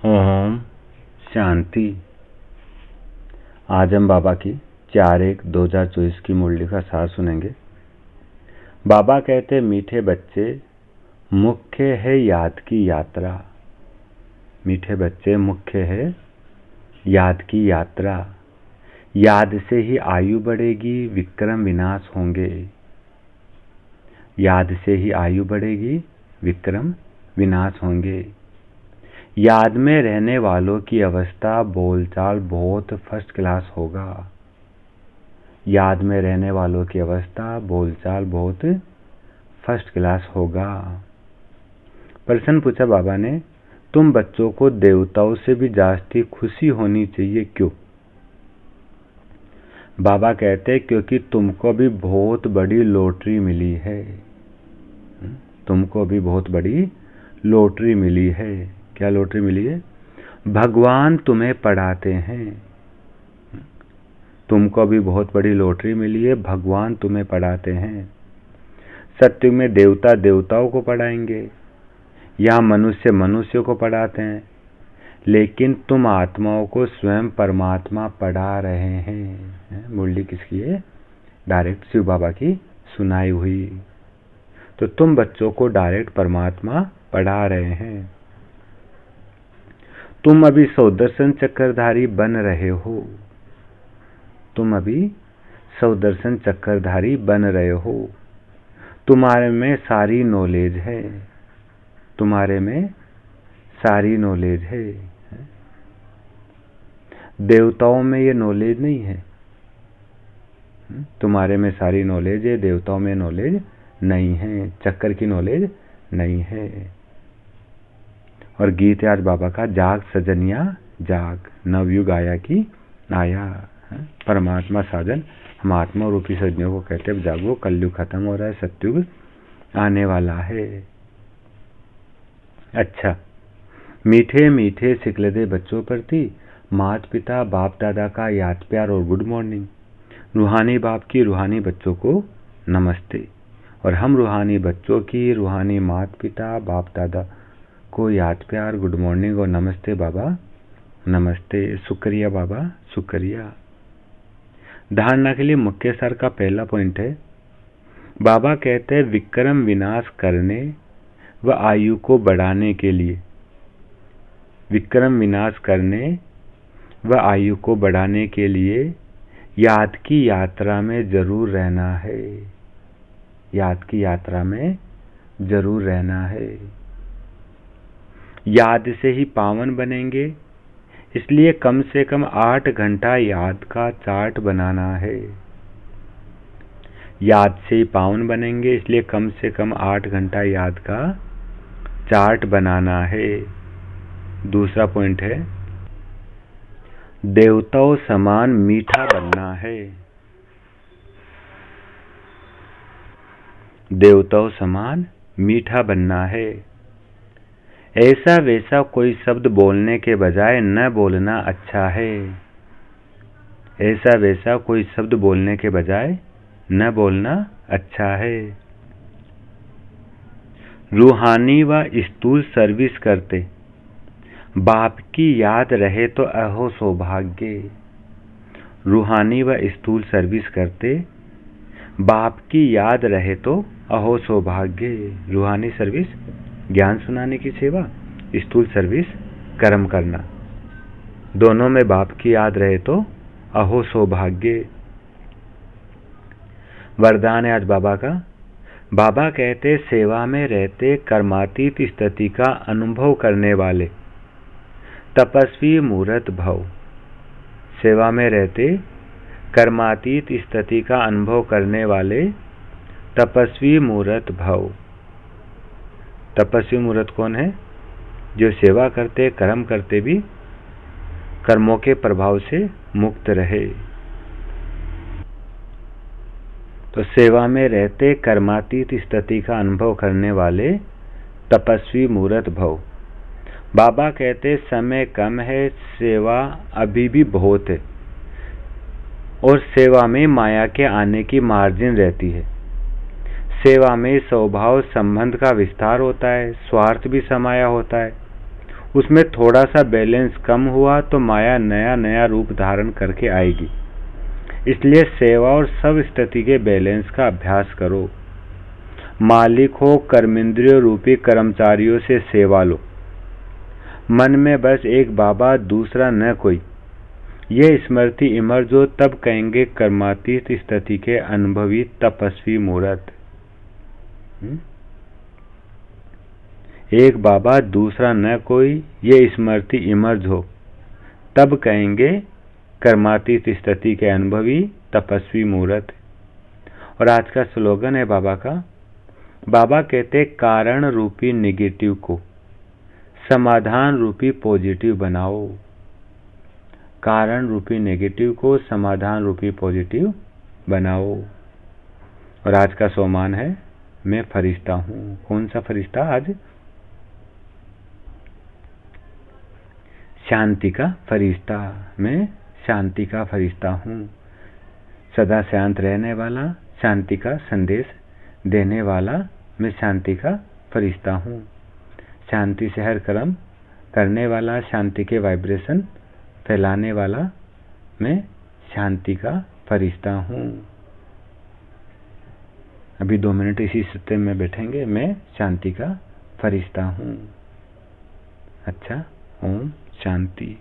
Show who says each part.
Speaker 1: ओम शांति। आज हम बाबा की 4/1/2024 की मुरली का सार सुनेंगे। बाबा कहते, मीठे बच्चे, मुख्य है याद की यात्रा। मीठे बच्चे, मुख्य है याद की यात्रा। याद से ही आयु बढ़ेगी, विक्रम विनाश होंगे। याद से ही आयु बढ़ेगी, विक्रम विनाश होंगे। याद में रहने वालों की अवस्था बोलचाल बहुत फर्स्ट क्लास होगा। याद में रहने वालों की अवस्था बोलचाल बहुत फर्स्ट क्लास होगा। प्रश्न पूछा बाबा ने, तुम बच्चों को देवताओं से भी जास्ती खुशी होनी चाहिए, क्यों? बाबा कहते, क्योंकि तुमको भी बहुत बड़ी लॉटरी मिली है। तुमको भी बहुत बड़ी लॉटरी मिली है। क्या लॉटरी मिली है? भगवान तुम्हें पढ़ाते हैं। तुमको भी बहुत बड़ी लॉटरी मिली है, भगवान तुम्हें पढ़ाते हैं। सत्युग में देवता देवताओं को पढ़ाएंगे, यहाँ मनुष्य मनुष्यों को पढ़ाते हैं, लेकिन तुम आत्माओं को स्वयं परमात्मा पढ़ा रहे हैं। मुरली किसकी है? डायरेक्ट शिव बाबा की सुनाई हुई। तो तुम बच्चों को डायरेक्ट परमात्मा पढ़ा रहे हैं। तुम अभी सौदर्शन चक्रधारी बन रहे हो। तुम अभी सौदर्शन चक्रधारी बन रहे हो। तुम्हारे में सारी नॉलेज है। तुम्हारे में सारी नॉलेज है। देवताओं में ये नॉलेज नहीं है। तुम्हारे में सारी नॉलेज है, देवताओं में नॉलेज नहीं है, चक्कर की नॉलेज नहीं है। और गीत है आज बाबा का, जाग सजनिया जाग, नवयुग आया की आया। परमात्मा साधन हम आत्मा रूपी सजनियों को कहते हैं, जागो, कलयुग खत्म हो रहा है, सत्युग आने वाला है। अच्छा, मीठे मीठे सिकलदे बच्चों प्रति माता पिता बाप दादा का याद प्यार और गुड मॉर्निंग। रूहानी बाप की रूहानी बच्चों को नमस्ते, और हम रूहानी बच्चों की रूहानी माता पिता बाप दादा को याद प्यार, गुड मॉर्निंग और नमस्ते बाबा, नमस्ते, शुक्रिया बाबा, शुक्रिया। धारणा के लिए मुख्य सार का पहला पॉइंट है, बाबा कहते हैं विक्रम विनाश करने व आयु को बढ़ाने के लिए, विक्रम विनाश करने व आयु को बढ़ाने के लिए याद की यात्रा में जरूर रहना है। याद की यात्रा में जरूर रहना है। याद से ही पावन बनेंगे, इसलिए कम से कम 8 घंटा याद का चार्ट बनाना है। याद से ही पावन बनेंगे, इसलिए कम से कम 8 घंटा याद का चार्ट बनाना है। दूसरा पॉइंट है, देवताओं समान मीठा बनना है। देवताओं समान मीठा बनना है। ऐसा वैसा कोई शब्द बोलने के बजाय न बोलना अच्छा है। ऐसा वैसा कोई शब्द बोलने के बजाय न बोलना अच्छा है। रूहानी व स्थूल सर्विस करते बाप की याद रहे तो अहो सौभाग्य। रूहानी व स्थूल सर्विस करते बाप की याद रहे तो अहो सौभाग्य। रूहानी सर्विस ज्ञान सुनाने की सेवा, स्थूल सर्विस कर्म करना, दोनों में बाप की याद रहे तो अहो सौभाग्य। वरदान है आज बाबा का। बाबा कहते, सेवा में रहते कर्मातीत स्थिति का अनुभव करने वाले तपस्वी मूर्त भव। सेवा में रहते कर्मातीत स्थिति का अनुभव करने वाले तपस्वी मूर्त भव। तपस्वी मूर्त कौन है? जो सेवा करते, कर्म करते भी कर्मों के प्रभाव से मुक्त रहे। तो सेवा में रहते कर्मातीत स्थिति का अनुभव करने वाले तपस्वी मूर्त भव। बाबा कहते, समय कम है, सेवा अभी भी बहुत है, और सेवा में माया के आने की मार्जिन रहती है। सेवा में स्वभाव संबंध का विस्तार होता है, स्वार्थ भी समाया होता है, उसमें थोड़ा सा बैलेंस कम हुआ तो माया नया नया रूप धारण करके आएगी। इसलिए सेवा और सब स्थिति के बैलेंस का अभ्यास करो। मालिक हो कर्मेंद्रियों रूपी कर्मचारियों से सेवा लो। मन में बस एक बाबा, दूसरा न कोई, ये स्मृति इमर्ज हो, तब कहेंगे कर्मातीत स्थिति के अनुभवी तपस्वी मूर्त। एक बाबा, दूसरा न कोई, ये स्मृति इमर्ज हो, तब कहेंगे कर्मातीत स्थिति के अनुभवी तपस्वी मूर्त। और आज का स्लोगन है बाबा का। बाबा कहते कारण रूपी नेगेटिव को समाधान रूपी पॉजिटिव बनाओ। कारण रूपी नेगेटिव को समाधान रूपी पॉजिटिव बनाओ। और आज का सोमान है मैं फरिश्ता हूं। कौन सा फरिश्ता? आज शांति का फरिश्ता। मैं शांति का फरिश्ता हूं। सदा शांत रहने वाला, शांति का संदेश देने वाला मैं शांति का फरिश्ता हूं। शांति से हर कर्म करने वाला, शांति के वाइब्रेशन फैलाने वाला मैं शांति का फरिश्ता हूं। अभी 2 मिनट इसी सत्य में बैठेंगे। मैं शांति का फरिश्ता हूं। अच्छा, ओम शांति।